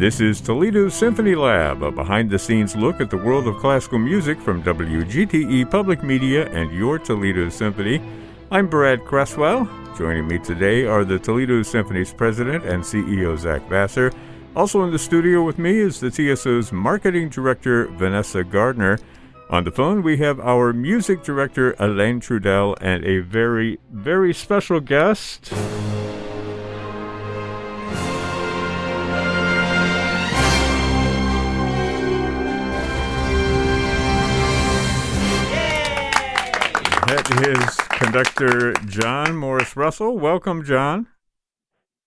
This is Toledo Symphony Lab, a behind-the-scenes look at the world of classical music from WGTE Public Media and your Toledo Symphony. I'm Brad Cresswell. Joining me today are the Toledo Symphony's president and CEO, Zach Vassar. Also in the studio with me is the TSO's marketing director, Vanessa Gardner. On the phone, we have our music director, Alain Trudel, and a very, very special guest. That is conductor John Morris Russell. Welcome, John.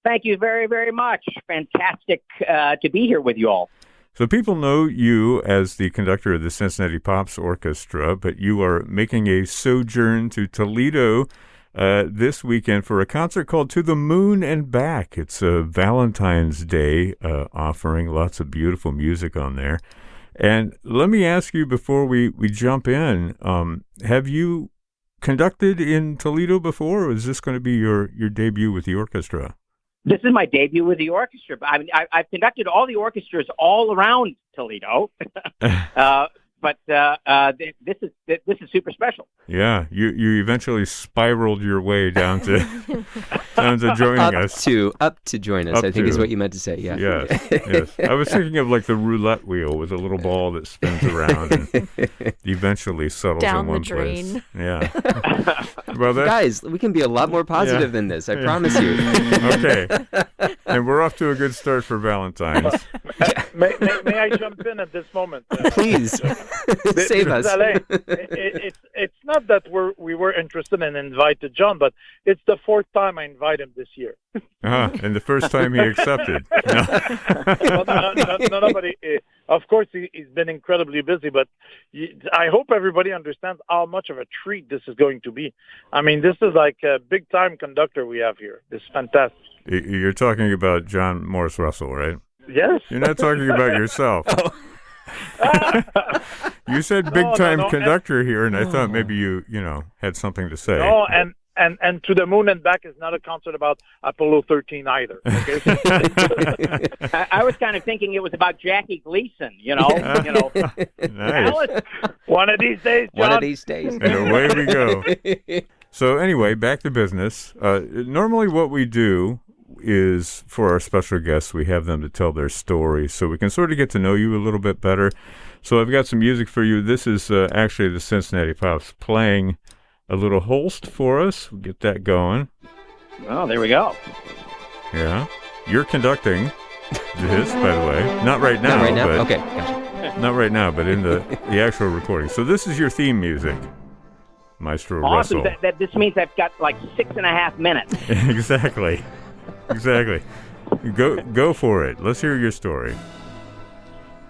Thank you very, very much. Fantastic to be here with you all. So people know you as the conductor of the Cincinnati Pops Orchestra, but you are making a sojourn to Toledo this weekend for a concert called To the Moon and Back. It's a Valentine's Day offering, lots of beautiful music on there. And let me ask you before we jump in, have you conducted in Toledo before, or is this going to be your debut with the orchestra? This is my debut with the orchestra. I mean, I've conducted all the orchestras all around Toledo, but this is super special. Yeah, you eventually spiraled your way down to joining us. Up to join us, I think is what you meant to say. Yeah. Yes. I was thinking of like the roulette wheel with a little ball that spins around and eventually settles down in one the drain. place. Yeah. Well, guys, we can be a lot more positive than this. I promise you. Okay. And we're off to a good start for Valentine's. May I jump in at this moment? Please. Save us. It's not that we were interested and invited John, but it's the fourth time I invite him this year. And the first time he accepted. No, but of course he's been incredibly busy, but I hope everybody understands how much of a treat this is going to be. I mean, this is like a big-time conductor we have here. It's fantastic. You're talking about John Morris Russell, right? Yes. You're not talking about yourself. You said big-time conductor here, and I thought maybe you had something to say. No, and To the Moon and Back is not a concert about Apollo 13 either. Okay? I was kind of thinking it was about Jackie Gleason, Nice. One of these days, John. One of these days. And away we go. So anyway, back to business. Normally what we do is for our special guests, we have them to tell their story so we can sort of get to know you a little bit better. So I've got some music for you. This is actually the Cincinnati Pops playing a little Holst for us. We'll get that going. Oh, there we go. Yeah. You're conducting this, by the way. Not right now. Not right now? But Okay, gotcha. Not right now, but in the actual recording. So this is your theme music, Maestro Awesome. Russell. This means I've got like 6.5 minutes. Exactly. Go for it. Let's hear your story.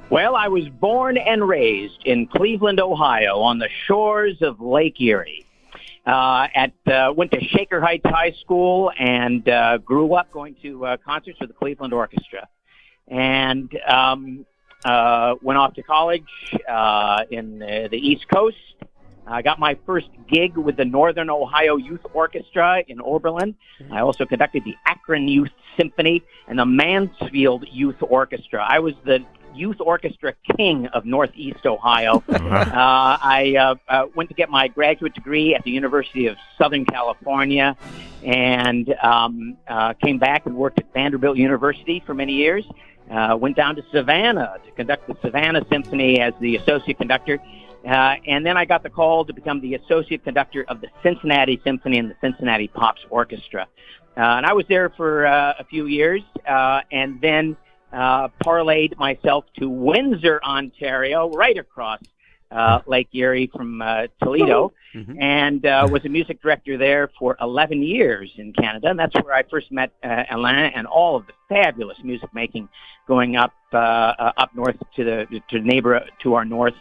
Well, I was born and raised in Cleveland, Ohio, on the shores of Lake Erie. Went to Shaker Heights High School and grew up going to concerts with the Cleveland Orchestra. And went off to college in the East Coast. I got my first gig with the Northern Ohio Youth Orchestra in Oberlin. I also conducted the Akron Youth Symphony and the Mansfield Youth Orchestra. I was the youth orchestra king of Northeast Ohio. I went to get my graduate degree at the University of Southern California and came back and worked at Vanderbilt University for many years. Went down to Savannah to conduct the Savannah Symphony as the associate conductor. And then I got the call to become the associate conductor of the Cincinnati Symphony and the Cincinnati Pops Orchestra. And I was there for a few years and then parlayed myself to Windsor, Ontario, right across Lake Erie from Toledo, and was a music director there for 11 years in Canada. And that's where I first met Alain and all of the fabulous music making going up north to our north.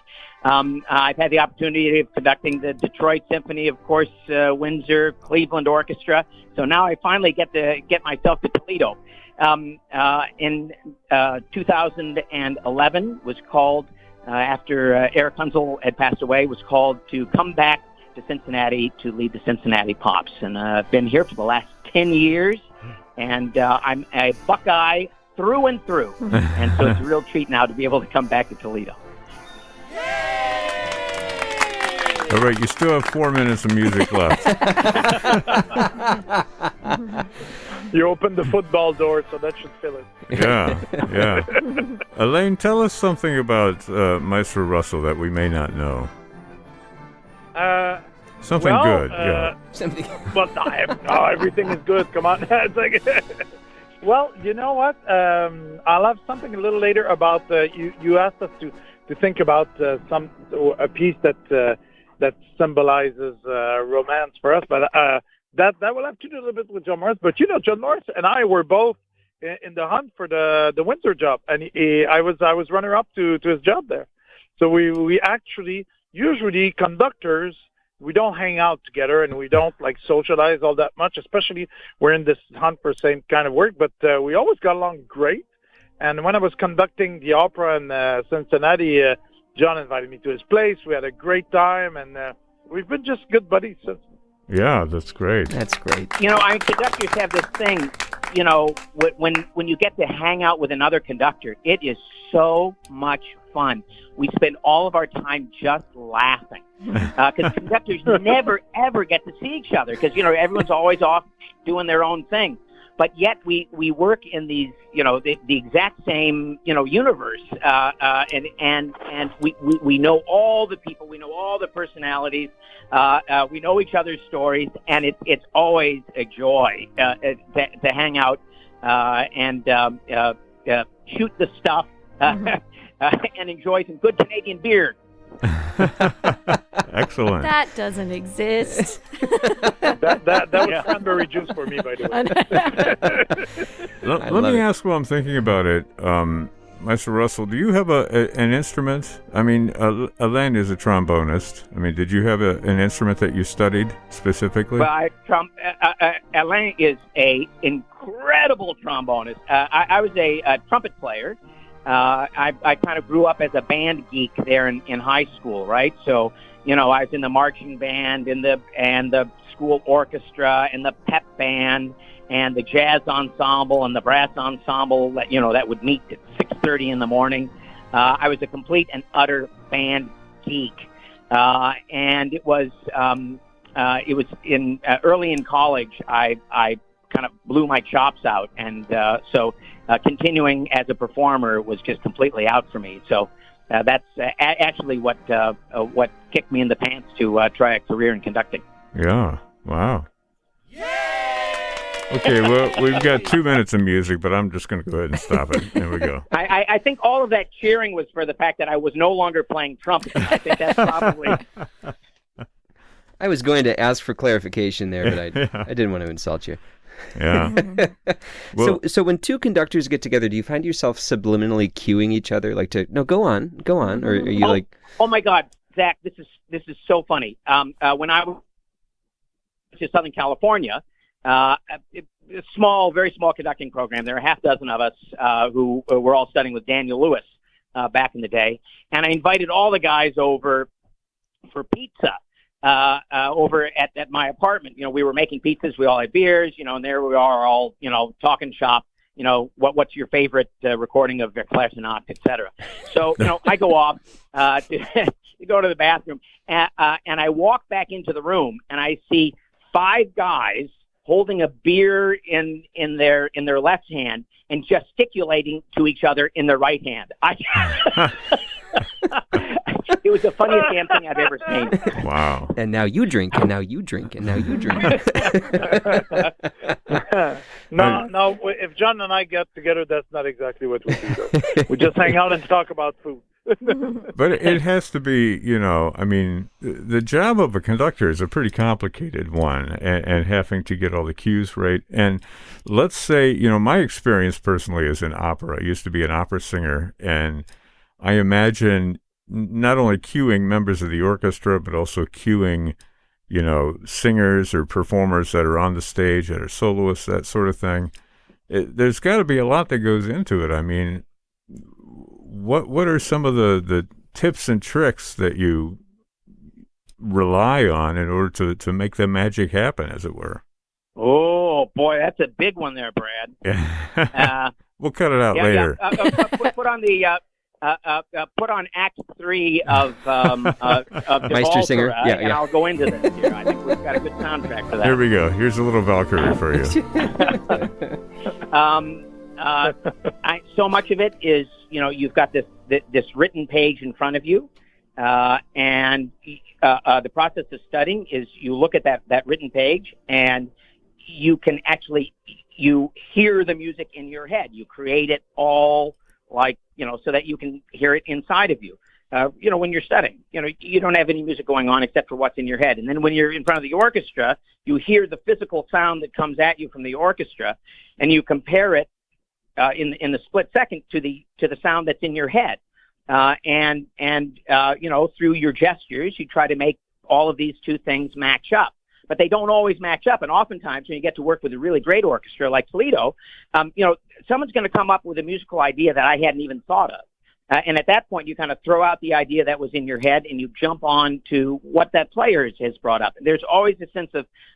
I've had the opportunity of conducting the Detroit Symphony, of course, Windsor, Cleveland Orchestra. So now I finally get myself to Toledo. In 2011 was called, after Eric Hunzel had passed away, was called to come back to Cincinnati to lead the Cincinnati Pops. And I've been here for the last 10 years, and I'm a Buckeye through and through. And so it's a real treat now to be able to come back to Toledo. All right, you still have 4 minutes of music left. You opened the football door, so that should fill it. Yeah. Elaine, tell us something about Maestro Russell that we may not know. Something good, yeah. Something. Well, everything is good. Come on. It's like, well, you know what? I'll have something a little later about you asked us to think about a piece that symbolizes romance for us, but that will have to do a little bit with John Morris. But John Morris and I were both in the hunt for the Windsor job, and I was runner up to his job there. So we actually usually conductors. We don't hang out together, and we don't socialize all that much, especially we're in this hunt for the same kind of work, but we always got along great. And when I was conducting the opera in Cincinnati, John invited me to his place. We had a great time, and we've been just good buddies since. Yeah, that's great. That's great. Conductors have this thing, when you get to hang out with another conductor, it is so much fun. We spend all of our time just laughing because conductors never, ever get to see each other because, everyone's always off doing their own thing. But yet we work in these, the exact same, universe. And we know all the people, we know all the personalities, we know each other's stories, and it's always a joy to hang out and shoot the stuff and enjoy some good Canadian beer. Excellent. That doesn't exist. that was cranberry juice for me, by the way. Let me ask while I'm thinking about it, Maestro Russell, do you have an instrument? I mean, Alain is a trombonist. I mean, did you have an instrument that you studied specifically? Well, Alain is a incredible trombonist. I was a trumpet player. I kind of grew up as a band geek there in high school, right? So, I was in the marching band and the school orchestra and the pep band and the jazz ensemble and the brass ensemble that would meet at 6:30 in the morning. I was a complete and utter band geek. And it was in early in college, I kind of blew my chops out. And so continuing as a performer was just completely out for me. So that's actually what kicked me in the pants to try a career in conducting. Yeah. Wow. Okay, well, we've got 2 minutes of music, but I'm just going to go ahead and stop it. There we go. I think all of that cheering was for the fact that I was no longer playing trumpet. I think that's probably... I was going to ask for clarification there, but I didn't want to insult you. Yeah. Well, so when two conductors get together, do you find yourself subliminally cueing each other, no, go on, or are you Oh my God, Zach, this is so funny. When I was to Southern California, a very small conducting program. There were half dozen of us who were all studying with Daniel Lewis back in the day, and I invited all the guys over for pizza. Over at my apartment, we were making pizzas. We all had beers, and there we are all, talking shop. What's your favorite recording of Claire Sinatra, et cetera. So, I go off to go to the bathroom, and I walk back into the room, and I see 5 guys holding a beer in their left hand and gesticulating to each other in their right hand. It was the funniest damn thing I've ever seen. Wow. And now you drink, and now you drink, and now you drink. No, if John and I get together, that's not exactly what we do, though. We just hang out and talk about food. But it has to be, the job of a conductor is a pretty complicated one, and having to get all the cues right. And let's say, my experience personally is in opera. I used to be an opera singer, and I imagine not only cueing members of the orchestra, but also cueing, singers or performers that are on the stage, that are soloists, that sort of thing. There's got to be a lot that goes into it. I mean, what are some of the tips and tricks that you rely on in order to make the magic happen, as it were? Oh, boy, that's a big one there, Brad. Yeah. We'll cut it out later. Put on the put on Act 3 of the Meistersinger. and I'll go into this here. I think we've got a good soundtrack for that. Here we go. Here's a little Valkyrie for you. So much of it is, you've got this written page in front of you, and the process of studying is you look at that written page, and you can actually hear the music in your head. You create it all so that you can hear it inside of you. When you're studying, you don't have any music going on except for what's in your head. And then when you're in front of the orchestra, you hear the physical sound that comes at you from the orchestra, and you compare it in the split second to the sound that's in your head. Through your gestures, you try to make all of these two things match up. But they don't always match up. And oftentimes when you get to work with a really great orchestra like Toledo, someone's going to come up with a musical idea that I hadn't even thought of. And at that point, you kind of throw out the idea that was in your head and you jump on to what that player has brought up. There's always a sense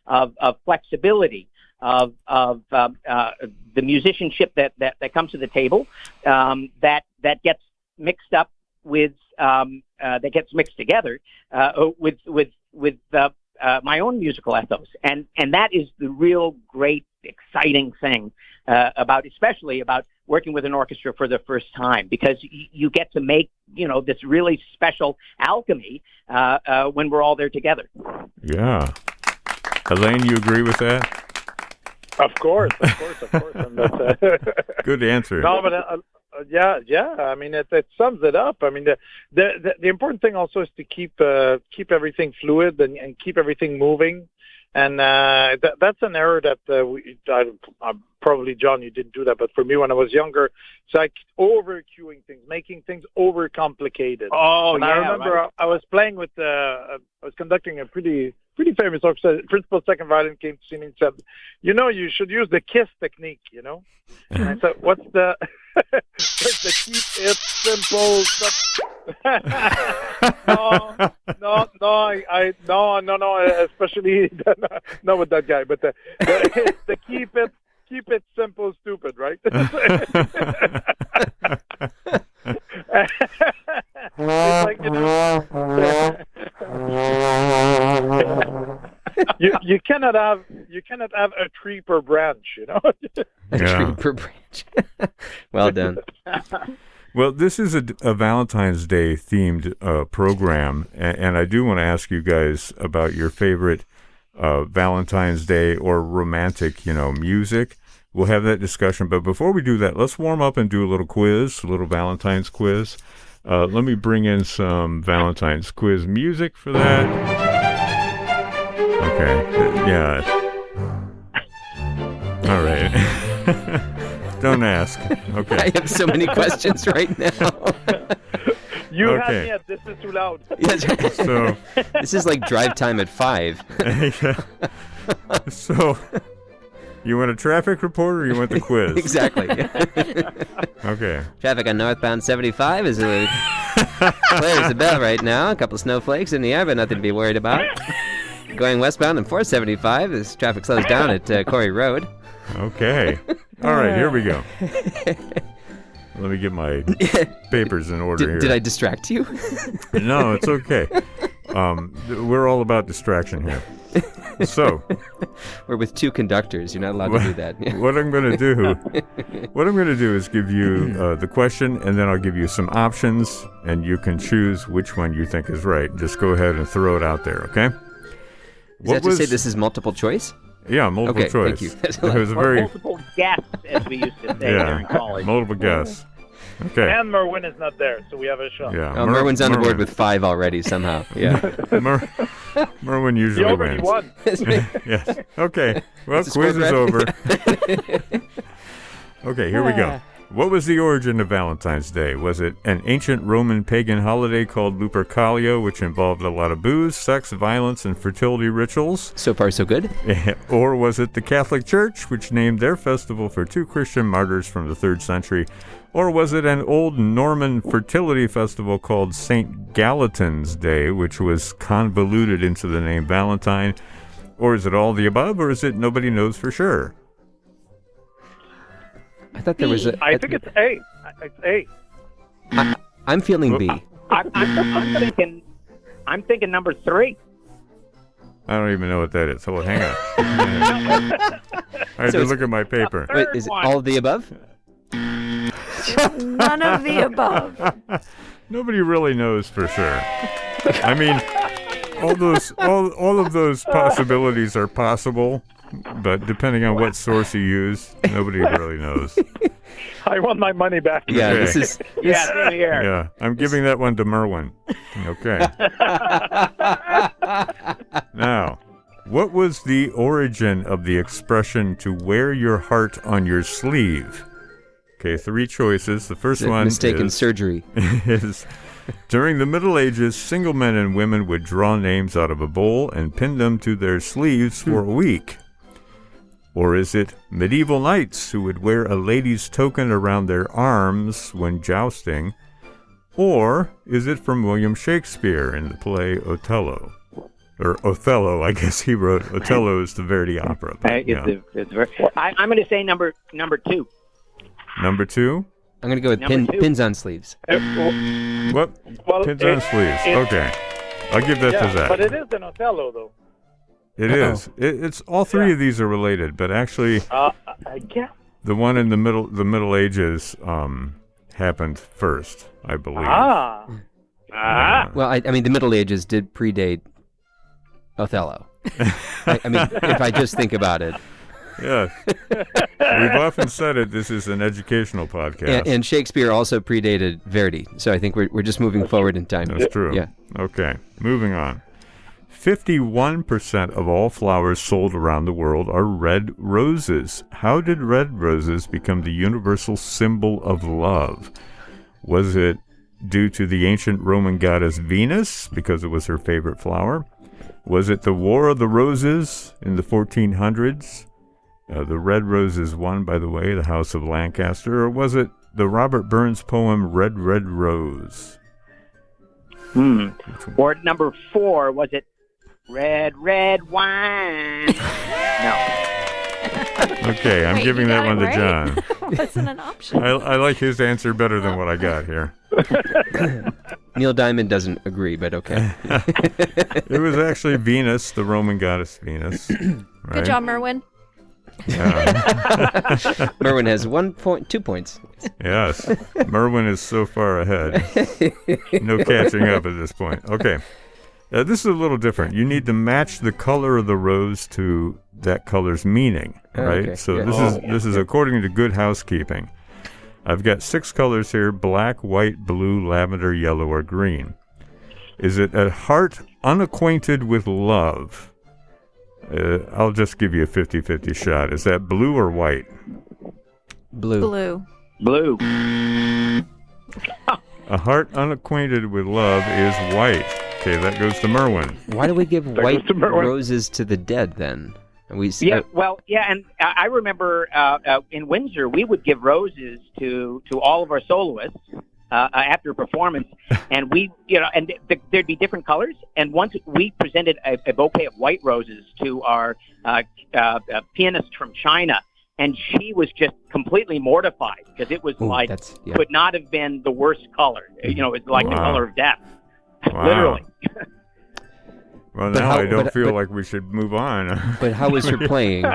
of flexibility, of the musicianship that comes to the table, that gets mixed up with, that gets mixed together with my own musical ethos. And that is the real great, exciting thing especially about working with an orchestra for the first time, because you get to make, this really special alchemy when we're all there together. Yeah. Elaine, you agree with that? Of course. And that's, good answer. No, but yeah. I mean, it sums it up. I mean, the important thing also is to keep everything fluid and keep everything moving. And that's an error that probably, John, you didn't do that. But for me, when I was younger, it's like over-cueing things, making things over-complicated. Oh, and yeah. I remember I was playing with, I was conducting a pretty famous orchestra. Principal second violin came to see me and said, you should use the KISS technique, And I said, what's the keep it simple stuff? No, especially not with that guy, but the keep it simple stupid, right? It's like, you cannot have a tree per branch, A tree per branch. Well done. Well, this is a Valentine's Day themed program, and I do want to ask you guys about your favorite Valentine's Day or romantic, music. We'll have that discussion, but before we do that, let's warm up and do a little quiz, a little Valentine's quiz. Let me bring in some Valentine's quiz music for that. Okay, yeah. All right. Don't ask. Okay. I have so many questions right now. You had me at this is too loud. Yes. So this is like drive time at 5. So you want a traffic report or you want the quiz? Exactly. Okay. Traffic on northbound 75 is clear as a bell right now. A couple of snowflakes in the air, but nothing to be worried about. Going westbound on 475, this traffic slows down at Corey Road. Okay. All right, here we go. Let me get my papers in order here. Did I distract you? No, it's okay. We're all about distraction here. So we're with two conductors. You're not allowed to do that. What I'm going to do is give you the question, and then I'll give you some options, and you can choose which one you think is right. Just go ahead and throw it out there, okay? Is that to say this is multiple choice? Yeah, multiple choice. Thank you. It was multiple guess, as we used to say here in college. Multiple guess. Okay. And Merwin is not there, so we have a shot. Yeah. Merwin's on the board with 5 already somehow. Yeah. Merwin usually wins. Won. Yes. Okay. Well, quiz is over. Okay, here we go. What was the origin of Valentine's Day? Was it an ancient Roman pagan holiday called Lupercalia, which involved a lot of booze, sex, violence, and fertility rituals? So far, so good. Or was it the Catholic Church, which named their festival for 2 Christian martyrs from the 3rd century? Or was it an old Norman fertility festival called St. Gallatin's Day, which was convoluted into the name Valentine? Or is it all the above, or is it nobody knows for sure? I thought there was a. I think it's A. It's A. I'm feeling B. I'm thinking number 3. I don't even know what that is. Hold on, hang on. I have to look at my paper. Wait, is it all of the above? None of the above. Nobody really knows for sure. I mean, all of those possibilities are possible, but depending on what source you use, nobody really knows. I want my money back. Yeah, Okay. this is. Yeah, here. Yeah, I'm giving that one to Merwin. Okay. Now, what was the origin of the expression to wear your heart on your sleeve? Okay, 3 choices. The first one Mistaken is, surgery. is during the Middle Ages, single men and women would draw names out of a bowl and pin them to their sleeves for a week. Or is it medieval knights who would wear a lady's token around their arms when jousting? Or is it from William Shakespeare in the play Othello? Or Othello, I guess he wrote. Othello is the Verdi opera. But, yeah. I'm going to say number 2. Number 2? I'm going to go with Number 2. pins on sleeves. What? Well, Pins on sleeves. Okay. I'll give that to Zach. But it is an Othello, though. It is. It's all 3 of these are related, but actually, I guess. the one in the Middle Ages happened first, I believe. Ah. Well, I mean, the Middle Ages did predate Othello. I mean, if I just think about it. Yes. We've often said it. This is an educational podcast. And Shakespeare also predated Verdi, so I think we're just moving forward in time. That's true. Yeah. Okay. Moving on. 51% of all flowers sold around the world are red roses. How did red roses become the universal symbol of love? Was it due to the ancient Roman goddess Venus, because it was her favorite flower? Was it the War of the Roses in the 1400s? The red roses won, by the way, the House of Lancaster. Or was it the Robert Burns poem Red, Red Rose? Or number 4, was it Red, Red Wine? No. Okay, I'm Wait, giving you that got one it to right? John. Wasn't an option. I like his answer better than what I got here. Neil Diamond doesn't agree, but okay. It was actually Venus, the Roman goddess Venus. Right? Good job, Merwin. Yeah. Merwin has 2 points. Yes. Merwin is so far ahead. No catching up at this point. Okay. This is a little different. You need to match the color of the rose to that color's meaning, right? Okay, So yeah. this is according to Good Housekeeping. I've got 6 colors here: black, white, blue, lavender, yellow, or green. Is it a heart unacquainted with love? I'll just give you a 50-50 shot. Is that blue or white? Blue. Blue. A heart unacquainted with love is white. Okay, that goes to Merwin. Why do we give white goes to Merwin. roses to the dead then? Yeah, well, yeah, and I remember in Windsor we would give roses to all of our soloists after a performance, and there'd be different colors. And once we presented a bouquet of white roses to our pianist from China, and she was just completely mortified because it was could not have been the worst color. You know, it's like the color of death, literally. Well, now I don't feel like we should move on. But how was her playing?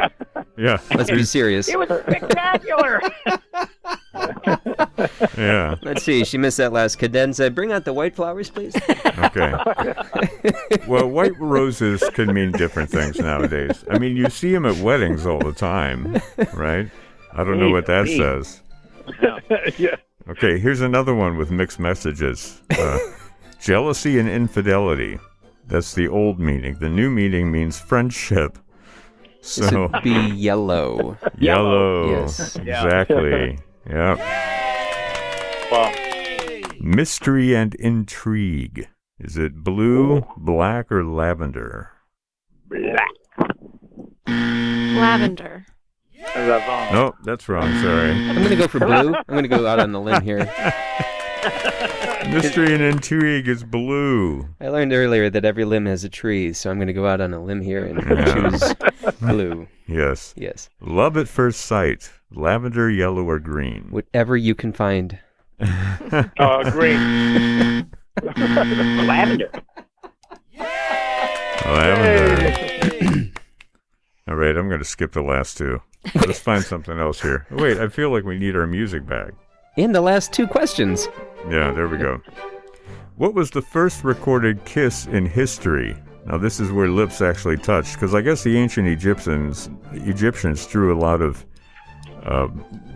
Yeah. Let's be serious. It was spectacular. Yeah. Let's see. She missed that last cadenza. Bring out the white flowers, please. Okay. Well, white roses can mean different things nowadays. I mean, you see them at weddings all the time, right? I don't know what that says. Yeah. Okay, here's another one with mixed messages. Jealousy and infidelity. That's the old meaning. The new meaning means friendship. So This would be yellow. yellow. Yes. Exactly. Yeah. Wow. Mystery and intrigue. Is it blue, black, or lavender? Lavender. No, that's wrong. Sorry. I'm going to go for blue. I'm going to go out on the limb here. Mystery and intrigue is blue. I learned earlier that every limb has a tree, so I'm going to go out on a limb here and choose blue. Yes. Yes. Love at first sight. Lavender, yellow, or green? Whatever you can find. Green. Lavender. Lavender. All right, I'm going to skip the last two. Let's find something else here. Wait, I feel like we need our music back. In the last two questions. Yeah, there we go. What was the first recorded kiss in history? Now, this is where lips actually touched, because I guess the ancient Egyptians drew a lot of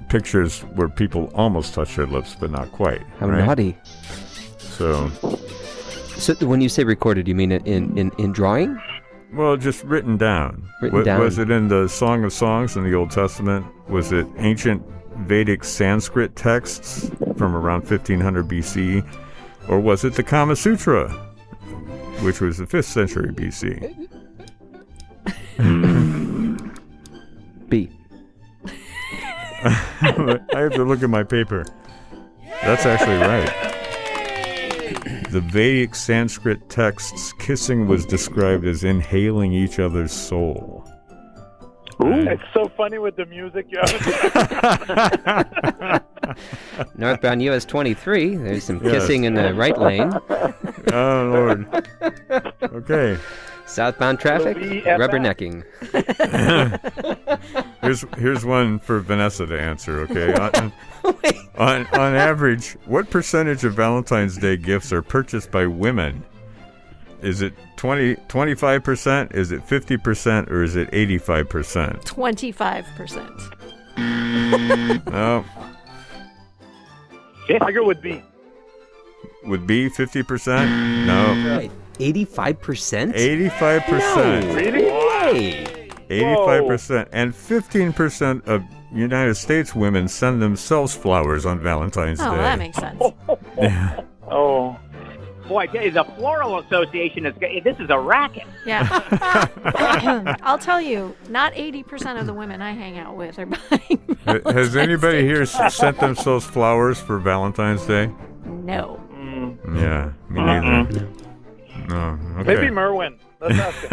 pictures where people almost touched their lips, but not quite. How right? naughty. So when you say recorded, you mean in drawing? Well, just written down. Down. Was it in the Song of Songs in the Old Testament? Was it ancient Vedic Sanskrit texts from around 1500 BC? Or was it the Kama Sutra, which was the 5th century BC? B. I have to look at my paper. That's actually right. The Vedic Sanskrit texts, kissing was described as inhaling each other's soul. Ooh. It's so funny with the music you have. Northbound US 23. There's some kissing in the right lane. Oh, Lord. Okay. Southbound traffic, rubbernecking. Here's one for Vanessa to answer, okay? On average, what percentage of Valentine's Day gifts are purchased by women? Is it 25%? Is it 50%? Or is it 85%? 25%. No. I go with B. Would be 50%? No. Wait, 85%? 85%. No. Really? Way. 85%. And 15% of United States women send themselves flowers on Valentine's Day. Oh, that makes sense. Yeah. Oh. Boy, I tell you, the Floral Association this is a racket. Yeah. I'll tell you, not 80% of the women I hang out with are buying Has anybody here sent themselves flowers for Valentine's Day? No. Yeah, me neither. No, okay. Maybe Merwin. Let's ask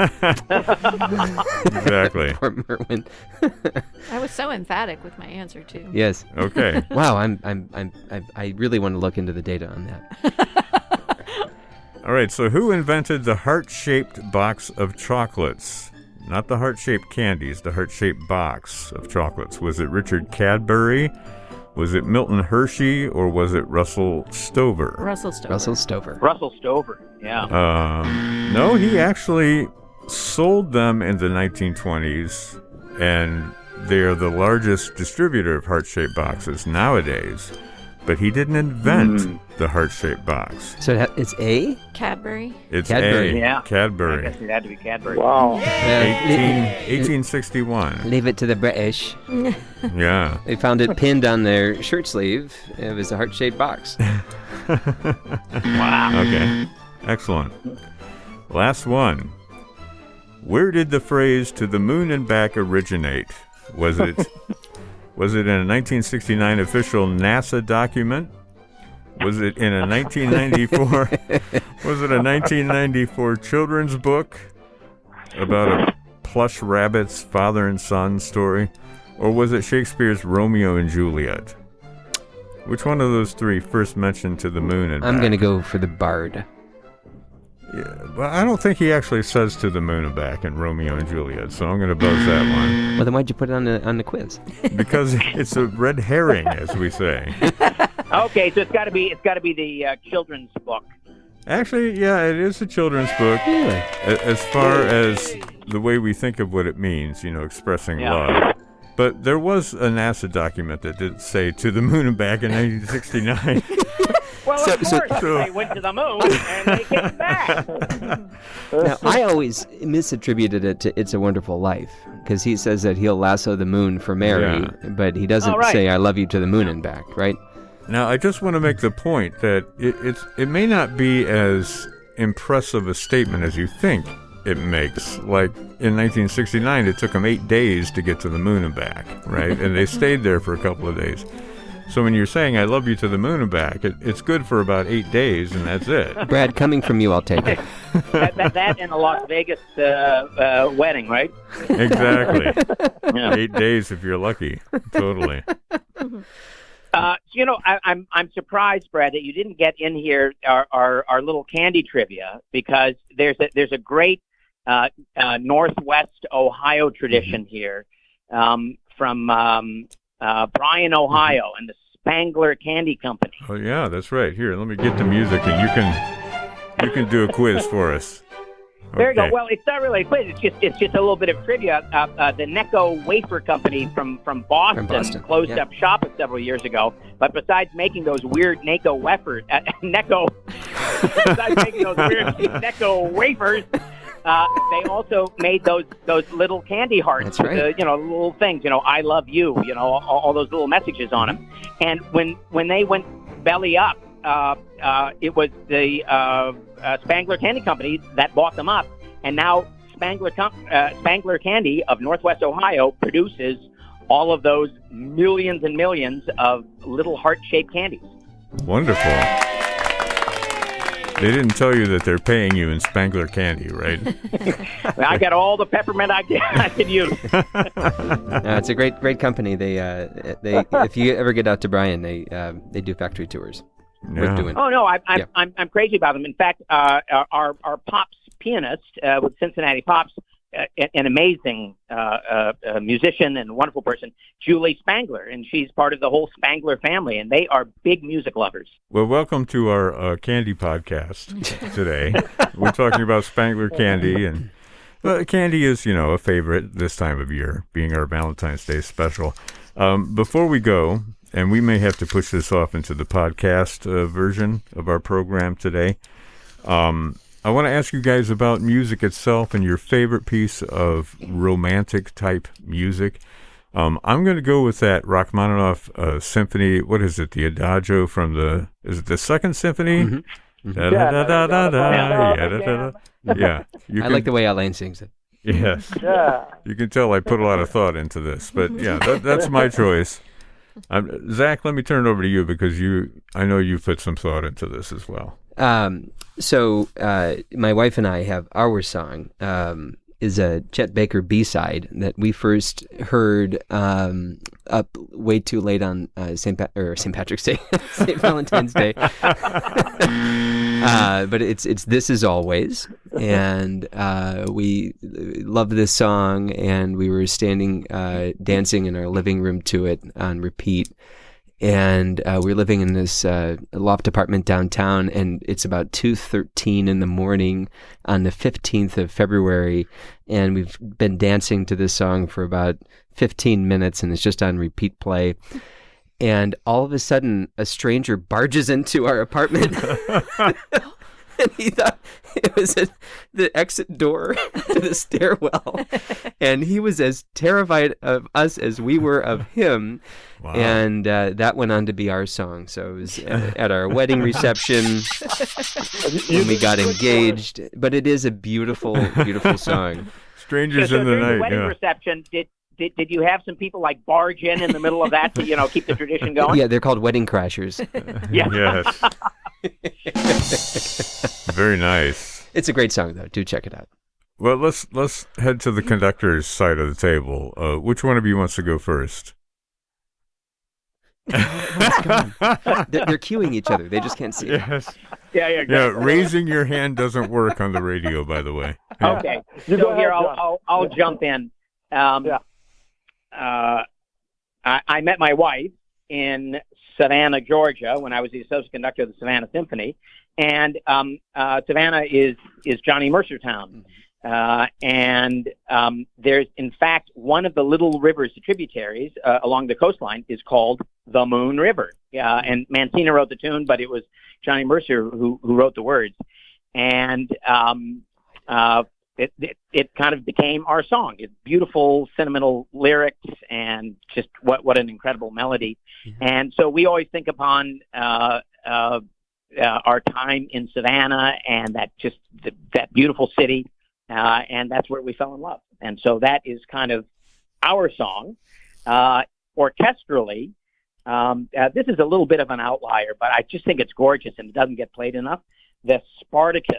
him. Exactly. Poor Merwin. I was so emphatic with my answer too. Yes. Okay. Wow, I really want to look into the data on that. All right, so who invented the heart-shaped box of chocolates? Not the heart-shaped candies, the heart-shaped box of chocolates. Was it Richard Cadbury? Was it Milton Hershey? Or was it Russell Stover? Russell Stover. Russell Stover. Russell Stover, yeah. No, he actually sold them in the 1920s, and they are the largest distributor of heart-shaped boxes nowadays. But he didn't invent the heart-shaped box. So it's A? Cadbury. It's Cadbury. A. Yeah. Cadbury. I guess it had to be Cadbury. Wow. 1861. Leave it to the British. Yeah. They found it pinned on their shirt sleeve. It was a heart-shaped box. Wow. Okay. Excellent. Last one. Where did the phrase "to the moon and back" originate? Was it in a 1969 official NASA document? Was it in a 1994 was it a 1994 children's book about a plush rabbit's father and son story? Or was it Shakespeare's Romeo and Juliet? Which one of those three first mentioned "to the moon and back"? I'm going to go for the Bard. Yeah, well, I don't think he actually says "to the moon and back" in Romeo and Juliet, so I'm going to buzz that one. Well, then why'd you put it on the quiz? Because it's a red herring, as we say. Okay, so it's got to be the children's book. Actually, yeah, it is a children's book. Really? As far as the way we think of what it means, expressing love. But there was a NASA document that did say "to the moon and back" in 1969. Well, of course, they went to the moon and they came back. Now, I always misattributed it to "It's a Wonderful Life" because he says that he'll lasso the moon for Mary, but he doesn't say "I love you to the moon and back," right? Now, I just want to make the point that it may not be as impressive a statement as you think it makes. Like in 1969, it took them 8 days to get to the moon and back, right? And they stayed there for a couple of days. So when you're saying "I love you to the moon and back," it's good for about 8 days, and that's it. Brad, coming from you, I'll take it. that and a Las Vegas wedding, right? Exactly. Yeah. 8 days if you're lucky. Totally. I'm surprised, Brad, that you didn't get in here our little candy trivia, because there's a great Northwest Ohio tradition here from Bryan, Ohio, and the Spangler Candy Company. Oh yeah, that's right. Here, let me get the music, and you can do a quiz for us. There you go. Okay. Well, it's not really a quiz. It's just a little bit of trivia. The Necco Wafer Company from Boston closed up shop several years ago. But besides making those weird Necco wafers, they also made those little candy hearts. That's right. Little things. I love you. All those little messages on them. And when they went belly up, it was the Spangler Candy Company that bought them up, and now Spangler Candy of Northwest Ohio produces all of those millions and millions of little heart-shaped candies. Wonderful. They didn't tell you that they're paying you in Spangler candy, right? I got all the peppermint I can use. It's a great company. They if you ever get out to Bryan, they do factory tours. Worth doing. Oh no, I'm crazy about them. In fact, our Pops pianist with Cincinnati Pops, an amazing musician and wonderful person, Julie Spangler, and she's part of the whole Spangler family, and they are big music lovers. Well, welcome to our candy podcast today. We're talking about Spangler candy, and candy is, a favorite this time of year, being our Valentine's Day special. Before we go, and we may have to push this off into the podcast version of our program today, I want to ask you guys about music itself and your favorite piece of romantic type music. I'm going to go with that Rachmaninoff symphony. What is it? The Adagio from is it the Second Symphony? Mm-hmm. Yeah. I like the way Alain sings it. Yes. Yeah. You can tell I put a lot of thought into this, but yeah, that's my choice. Zach, let me turn it over to you, because I know you put some thought into this as well. So my wife and I have our song is a Chet Baker B-side that we first heard up way too late on St. Patrick's Day, St. Valentine's Day. But it's This Is Always, and we loved this song, and we were dancing in our living room to it on repeat. And we're living in this loft apartment downtown, and it's about 2:13 in the morning on the 15th of February, and we've been dancing to this song for about 15 minutes, and it's just on repeat play. And all of a sudden, a stranger barges into our apartment. And he thought it was the exit door to the stairwell. And he was as terrified of us as we were of him. Wow. And that went on to be our song. So it was at our wedding reception when we got engaged. But it is a beautiful, beautiful song. Strangers in the night. The wedding reception, did you have some people like barge in the middle of that to keep the tradition going? Yeah, they're called wedding crashers. Yeah. Yes. Very nice. It's a great song, though. Do check it out. Well, let's head to the conductor's side of the table. Which one of you wants to go first? They're cueing each other. They just can't see it. Yes. Yeah. Yeah. Raising your hand doesn't work on the radio, by the way. Okay. So here I'll jump in. I met my wife in Savannah, Georgia, when I was the associate conductor of the Savannah Symphony, and Savannah is Johnny Mercertown. And there's, in fact, one of the little rivers, the tributaries along the coastline, is called the Moon River. And Mancina wrote the tune, but it was Johnny Mercer who wrote the words. And it kind of became our song. It's beautiful, sentimental lyrics, and just what an incredible melody. Mm-hmm. And so we always think upon our time in Savannah and that beautiful city. And that's where we fell in love. And so that is kind of our song. Orchestrally, This is a little bit of an outlier, but I just think it's gorgeous and it doesn't get played enough. The Spartacus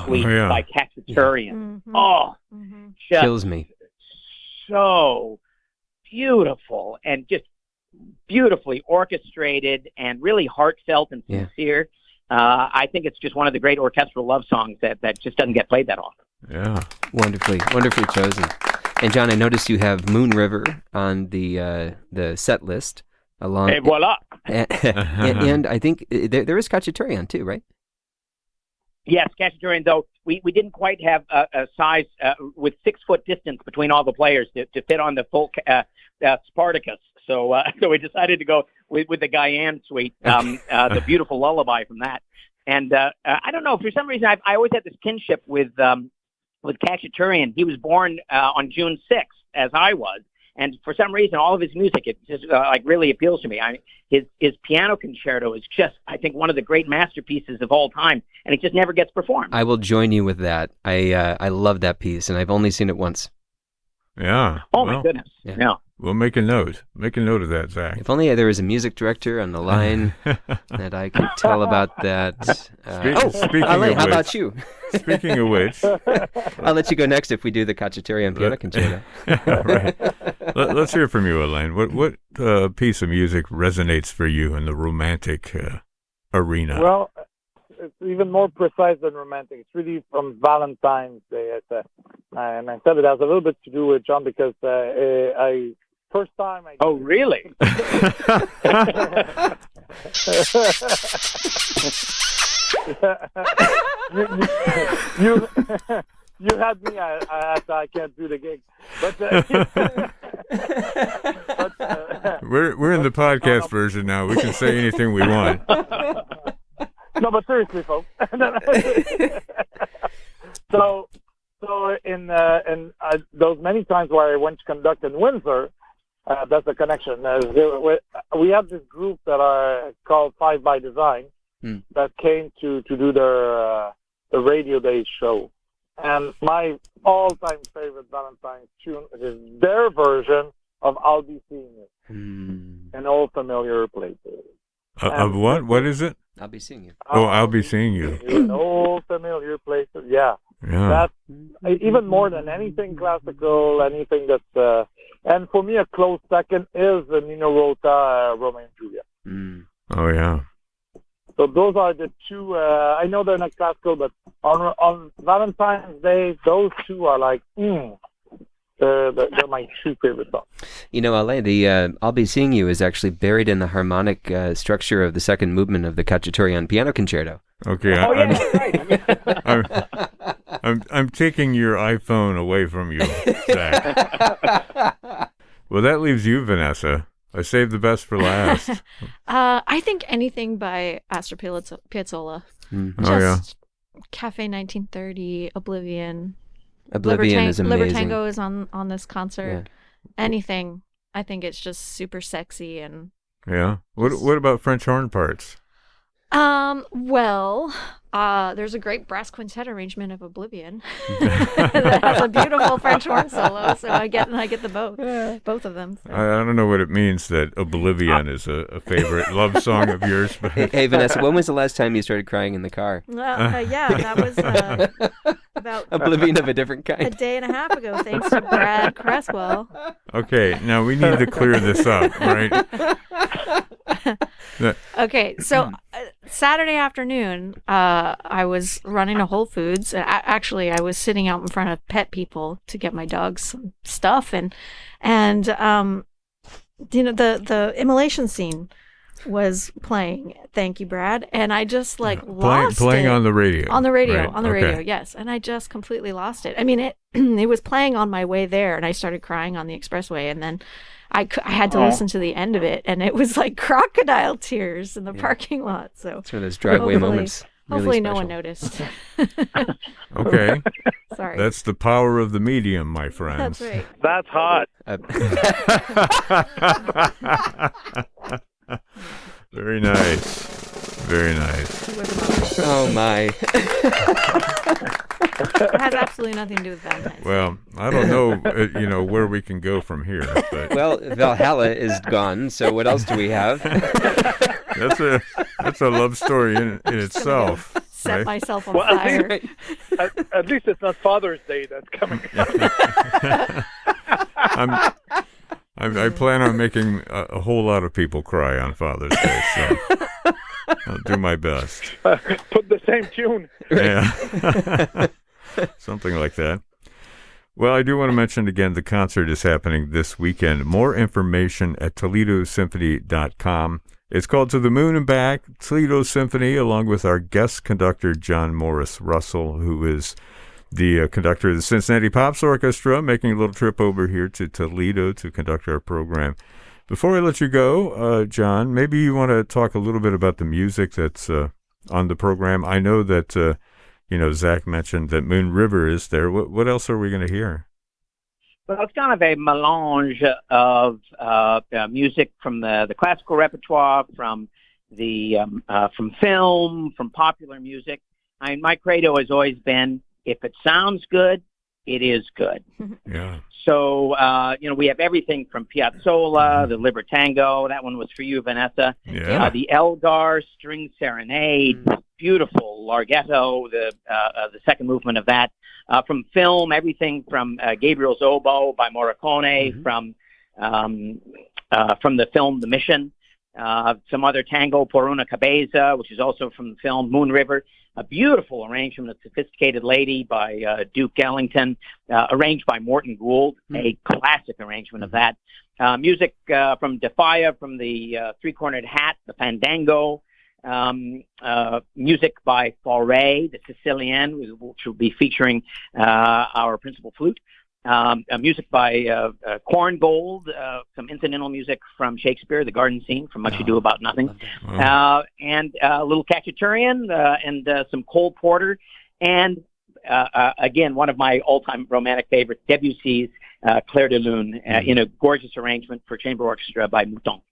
Suite by Khachaturian. Mm-hmm. Oh, Mm-hmm. just Kills me. so beautiful and just beautifully orchestrated and really heartfelt and sincere. I think it's just one of the great orchestral love songs that just doesn't get played that often. Yeah. Wonderfully chosen. And John, I noticed you have Moon River on the set list. Et voila. And I think there is Khachaturian too, right? Yes, Khachaturian, though we didn't quite have a size with 6 foot distance between all the players to fit on the full Spartacus. So we decided to go with the Guyane suite, the beautiful lullaby from that. And I don't know, for some reason I always had this kinship with Khachaturian. He was born on June 6th, as I was. And for some reason, all of his music, it just really appeals to me. His piano concerto is just, I think, one of the great masterpieces of all time, and it just never gets performed. I will join you with that. I love that piece, and I've only seen it once. Yeah. Oh, my goodness. Yeah. We'll make a note. Make a note of that, Zach. If only there was a music director on the line that I could tell about that. Speaking Ale, of how which, about you? Speaking of which, I'll let you go next if we do the Khachaturian piano concerto. right. Let's hear from you, Elaine. What piece of music resonates for you in the romantic arena? Well, it's even more precise than romantic. It's really from Valentine's Day. And I said it has a little bit to do with John because first time I... Oh, really? you had me. I can't do the gig, but we're in the podcast version now. We can say anything we want. No, but seriously, folks. So in those many times where I went to conduct in Windsor, that's the connection. We have this group that are called Five by Design that came to do the Radio Day show. And my all-time favorite Valentine tune is their version of I'll Be Seeing You in All Familiar Places. Of what? What is it? I'll be seeing you. Oh, I'll be seeing you. In all familiar places. Yeah. That's even more than anything classical, anything that's... and for me, a close second is the Nino Rota, Romeo and Juliet. Oh, yeah. So those are the two... I know they're not classical, but on Valentine's Day, those two are like... They're my two favorite songs. You know, Ale, the I'll Be Seeing You is actually buried in the harmonic structure of the second movement of the Khachaturian piano concerto. Okay, I'm taking your iPhone away from you, Zach. Well, that leaves you, Vanessa. I saved the best for last. I think anything by Astor Piazzolla. Just Cafe 1930, Oblivion. Oblivion is amazing. Libertango is on this concert. Yeah. Anything. I think it's just super sexy and... Yeah. What about French horn parts? Well, there's a great brass quintet arrangement of Oblivion that has a beautiful French horn solo, so I get both of them. So. I don't know what it means that Oblivion is a favorite love song of yours. But... Hey, Vanessa, when was the last time you started crying in the car? That was about Oblivion of a different kind. A day and a half ago, thanks to Brad Cresswell. Okay, now we need to clear this up, right? Okay, so Saturday afternoon, I was running to Whole Foods. Actually, I was sitting out in front of Pet People to get my dog some stuff, and the immolation scene was playing. Thank you, Brad. And I just lost playing it. On the radio. On the radio, right? On the radio, yes. And I just completely lost it. I mean, it was playing on my way there, and I started crying on the expressway, and then I had to listen to the end of it, and it was like crocodile tears in the parking lot. So it's one of those driveway moments. Hopefully really no one noticed. Okay. Sorry. That's the power of the medium, my friends. That's right. That's hot. Very nice. Very nice. Oh, my. It has absolutely nothing to do with Valentine's. Well, I don't know, where we can go from here. But Well, Valhalla is gone, so what else do we have? that's a love story in itself. Set right? myself on Well, fire. At least it's not Father's Day that's coming up. I plan on making a whole lot of people cry on Father's Day, so I'll do my best. Put the same tune. Yeah. Something like that. Well, I do want to mention again the concert is happening this weekend. More information at ToledoSymphony.com. It's called To the Moon and Back, Toledo Symphony, along with our guest conductor, John Morris Russell, who is the conductor of the Cincinnati Pops Orchestra, making a little trip over here to Toledo to conduct our program. Before I let you go, John, maybe you want to talk a little bit about the music that's on the program. I know that, Zach mentioned that Moon River is there. What else are we going to hear? Well, it's kind of a melange of music from the classical repertoire, from film, from popular music. My credo has always been, if it sounds good, it is good. Yeah. So, we have everything from Piazzolla, the Libertango. That one was for you, Vanessa. Yeah. The Elgar String Serenade, beautiful Larghetto, the second movement of that. From film, everything from Gabriel's Oboe by Morricone, from the film The Mission, some other tango, Por una Cabeza, which is also from the film Moon River, a beautiful arrangement of Sophisticated Lady by Duke Ellington, arranged by Morton Gould, a classic arrangement of that. Music from Defia, from the Three-Cornered Hat, the Fandango, music by Fauré, the Sicilian, which will be featuring our principal flute. Music by Korngold, some incidental music from Shakespeare, the garden scene from Much Ado About Nothing, and a little Khachaturian, and some Cole Porter, and again, one of my all-time romantic favorites, Debussy's Clair de Lune, in a gorgeous arrangement for chamber orchestra by Mouton.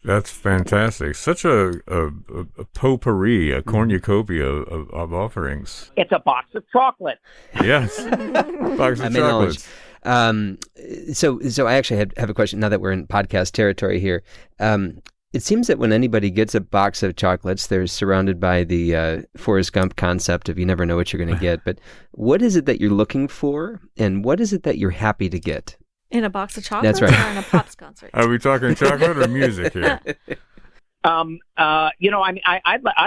That's fantastic. Such a potpourri, a cornucopia of offerings. It's a box of chocolate. Yes. Box of chocolates. So I actually have a question now that we're in podcast territory here. It seems that when anybody gets a box of chocolates, they're surrounded by the Forrest Gump concept of you never know what you're going to get. But what is it that you're looking for, and what is it that you're happy to get? In a box of chocolates, That's right. or in a Pops concert? Are we talking chocolate or music here? I'd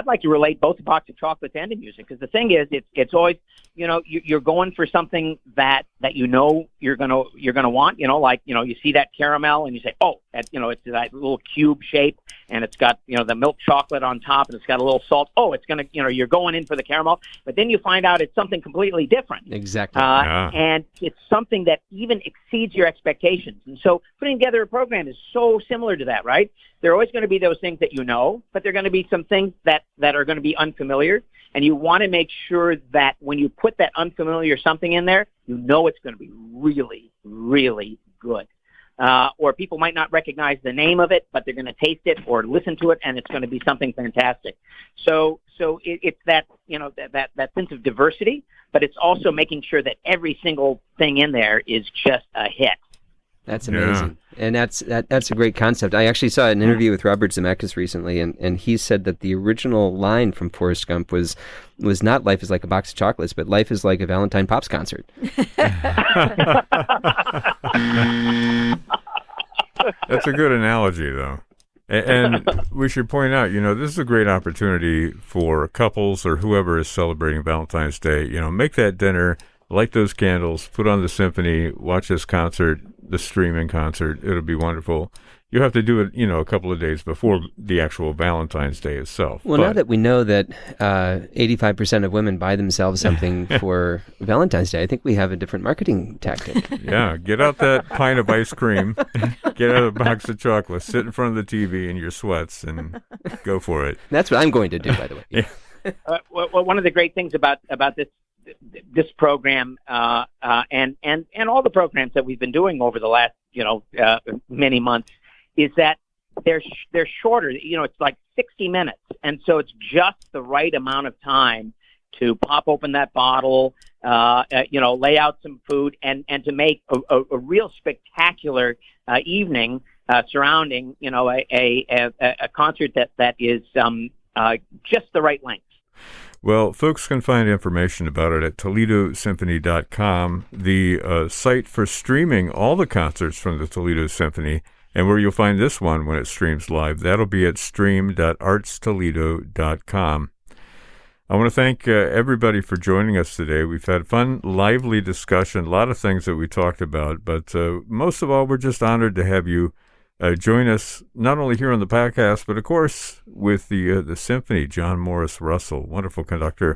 like to relate both the box of chocolates and the music, because the thing is, it's always, you're going for something that you're gonna want, you see that caramel and you say, oh, it's that little cube shape, and it's got, the milk chocolate on top, and it's got a little salt. Oh, it's gonna, you're going in for the caramel, but then you find out it's something completely different. Exactly. And it's something that even exceeds your expectations. And so putting together a program is so similar to that, right? There are always going to be those things that but there are going to be some things that are going to be unfamiliar, and you want to make sure that when you put that unfamiliar something in there, it's going to be really, really good. Or people might not recognize the name of it, but they're going to taste it or listen to it, and it's going to be something fantastic. So it's that, that sense of diversity, but it's also making sure that every single thing in there is just a hit. That's amazing. Yeah. And that's a great concept. I actually saw an interview with Robert Zemeckis recently, and he said that the original line from Forrest Gump was not "Life is like a box of chocolates," but "Life is like a Valentine Pops concert." That's a good analogy, though. And we should point out, this is a great opportunity for couples or whoever is celebrating Valentine's Day. Make that dinner, light those candles, put on the symphony, watch this concert, the streaming concert. It'll be wonderful. You have to do it, a couple of days before the actual Valentine's Day itself. Well, now that we know that 85% of women buy themselves something for Valentine's Day, I think we have a different marketing tactic. Yeah, get out that pint of ice cream, get out a box of chocolate, sit in front of the TV in your sweats, and go for it. That's what I'm going to do, by the way. Yeah. Well, one of the great things about this program and all the programs that we've been doing over the last many months is that they're shorter. It's like 60 minutes, and so it's just the right amount of time to pop open that bottle, lay out some food and to make a real spectacular evening surrounding, a concert that is just the right length. Well, folks can find information about it at ToledoSymphony.com, the site for streaming all the concerts from the Toledo Symphony, and where you'll find this one when it streams live. That'll be at stream.artstoledo.com. I want to thank everybody for joining us today. We've had fun, lively discussion, a lot of things that we talked about, but most of all, we're just honored to have you join us not only here on the podcast, but of course with the symphony. John Morris Russell, wonderful conductor,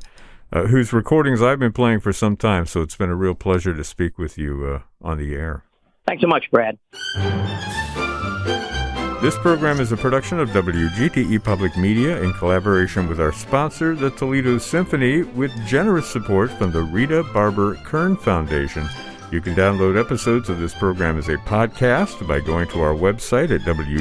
whose recordings I've been playing for some time. So it's been a real pleasure to speak with you on the air. Thanks so much, Brad. This program is a production of WGTE Public Media in collaboration with our sponsor, the Toledo Symphony, with generous support from the Rita Barber Kern Foundation. You can download episodes of this program as a podcast by going to our website at wgte.org/lab.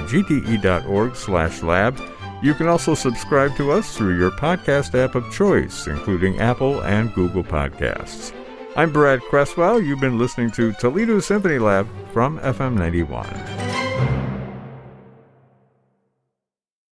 You can also subscribe to us through your podcast app of choice, including Apple and Google Podcasts. I'm Brad Cresswell. You've been listening to Toledo Symphony Lab from FM 91.